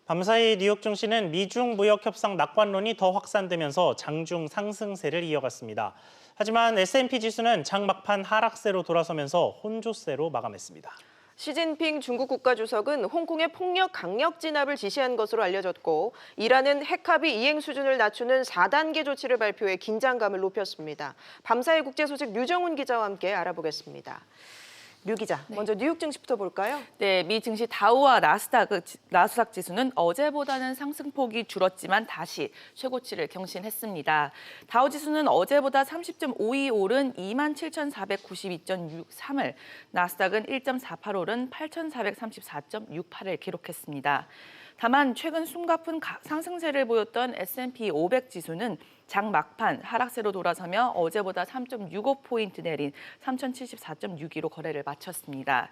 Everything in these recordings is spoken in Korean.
밤사이 뉴욕 증시는 미중 무역 협상 낙관론이 더 확산되면서 장중 상승세를 이어갔습니다. 하지만 S&P 지수는 장 막판 하락세로 돌아서면서 혼조세로 마감했습니다. 시진핑 중국 국가주석은 홍콩의 폭력 강력 진압을 지시한 것으로 알려졌고, 이란은 핵합의 이행 수준을 낮추는 4단계 조치를 발표해 긴장감을 높였습니다. 밤사이 국제 소식 류정훈 기자와 함께 알아보겠습니다. 류 기자, 먼저 뉴욕 증시부터 볼까요? 네, 미 증시 다우와 나스닥 지수는 어제보다는 상승폭이 줄었지만 다시 최고치를 경신했습니다. 다우 지수는 어제보다 30.52 오른 27,492.63을, 나스닥은 1.48 오른 8,434.68을 기록했습니다. 다만 최근 숨가쁜 상승세를 보였던 S&P 500 지수는 장 막판 하락세로 돌아서며 어제보다 3.65포인트 내린 3,074.62로 거래를 마쳤습니다.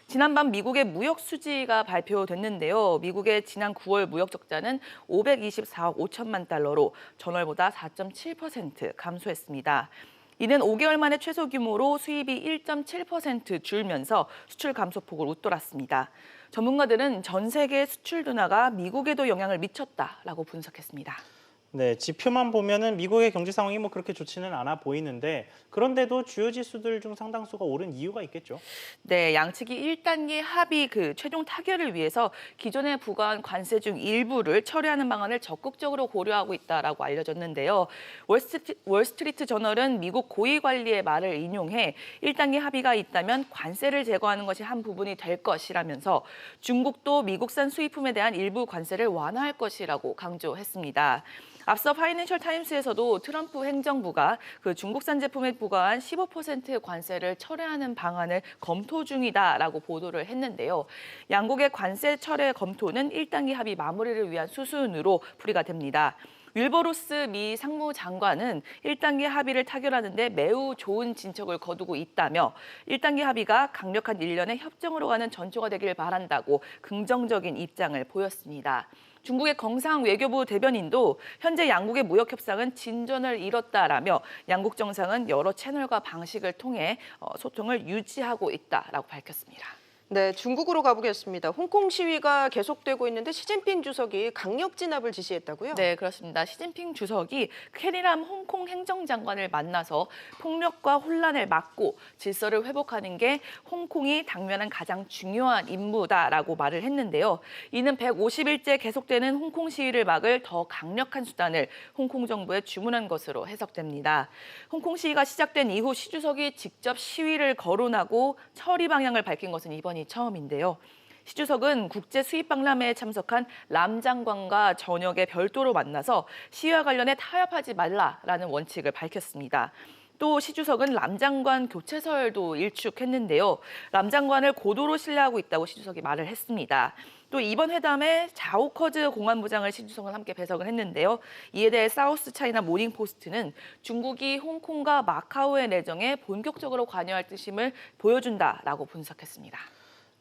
지난밤 미국의 무역 수지가 발표됐는데요. 미국의 지난 9월 무역 적자는 524억 5천만 달러로 전월보다 4.7% 감소했습니다. 이는 5개월 만에 최소 규모로 수입이 1.7% 줄면서 수출 감소폭을 웃돌았습니다. 전문가들은 전 세계 수출 둔화가 미국에도 영향을 미쳤다라고 분석했습니다. 네, 지표만 보면은 미국의 경제 상황이 그렇게 좋지는 않아 보이는데, 그런데도 주요 지수들 중 상당수가 오른 이유가 있겠죠? 네, 양측이 1단계 합의 최종 타결을 위해서 기존에 부과한 관세 중 일부를 철회하는 방안을 적극적으로 고려하고 있다라고 알려졌는데요. 월스트리트 저널은 미국 고위 관리의 말을 인용해 1단계 합의가 있다면 관세를 제거하는 것이 한 부분이 될 것이라면서 중국도 미국산 수입품에 대한 일부 관세를 완화할 것이라고 강조했습니다. 앞서 파이낸셜 타임스에서도 트럼프 행정부가 중국산 제품에 부과한 15% 관세를 철회하는 방안을 검토 중이다라고 보도를 했는데요. 양국의 관세 철회 검토는 1단계 합의 마무리를 위한 수순으로 풀이가 됩니다. 윌버로스 미 상무장관은 1단계 합의를 타결하는 데 매우 좋은 진척을 거두고 있다며 1단계 합의가 강력한 일련의 협정으로 가는 전초가 되길 바란다고 긍정적인 입장을 보였습니다. 중국의 경상 외교부 대변인도 현재 양국의 무역 협상은 진전을 이뤘다라며 양국 정상은 여러 채널과 방식을 통해 소통을 유지하고 있다라고 밝혔습니다. 네, 중국으로 가보겠습니다. 홍콩 시위가 계속되고 있는데 시진핑 주석이 강력 진압을 지시했다고요? 네, 그렇습니다. 시진핑 주석이 캐리람 홍콩 행정장관을 만나서 폭력과 혼란을 막고 질서를 회복하는 게 홍콩이 당면한 가장 중요한 임무다라고 말을 했는데요. 이는 150일째 계속되는 홍콩 시위를 막을 더 강력한 수단을 홍콩 정부에 주문한 것으로 해석됩니다. 홍콩 시위가 시작된 이후 시 주석이 직접 시위를 거론하고 처리 방향을 밝힌 것은 이번이 처음인데요. 시 주석은 국제 수입 박람회에 참석한 람 장관과 저녁에 별도로 만나서 시위와 관련해 타협하지 말라라는 원칙을 밝혔습니다. 또 시 주석은 람 장관 교체설도 일축했는데요. 람 장관을 고도로 신뢰하고 있다고 시 주석이 말을 했습니다. 또 이번 회담에 자오커즈 공안부장을 시 주석은 함께 배석을 했는데요. 이에 대해 사우스 차이나 모닝 포스트는 중국이 홍콩과 마카오의 내정에 본격적으로 관여할 뜻임을 보여준다라고 분석했습니다.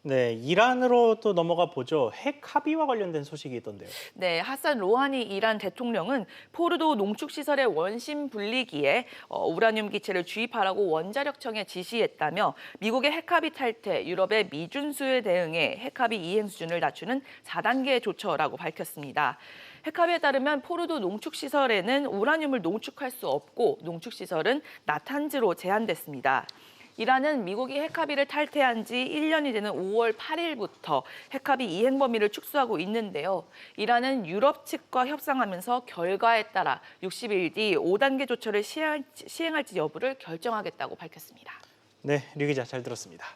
네, 이란으로 또 넘어가 보죠. 핵 합의와 관련된 소식이 있던데요. 네, 하산 로하니 이란 대통령은 포르도 농축시설의 원심 분리기에 우라늄 기체를 주입하라고 원자력청에 지시했다며 미국의 핵합의 탈퇴, 유럽의 미준수에 대응해 핵합의 이행 수준을 낮추는 4단계 조처라고 밝혔습니다. 핵합의에 따르면 포르도 농축시설에는 우라늄을 농축할 수 없고 농축시설은 나탄즈로 제한됐습니다. 이란은 미국이 핵합의를 탈퇴한 지 1년이 되는 5월 8일부터 핵합의 이행 범위를 축소하고 있는데요. 이란은 유럽 측과 협상하면서 결과에 따라 60일 뒤 5단계 조처를 시행할지 여부를 결정하겠다고 밝혔습니다. 네, 류 기자 잘 들었습니다.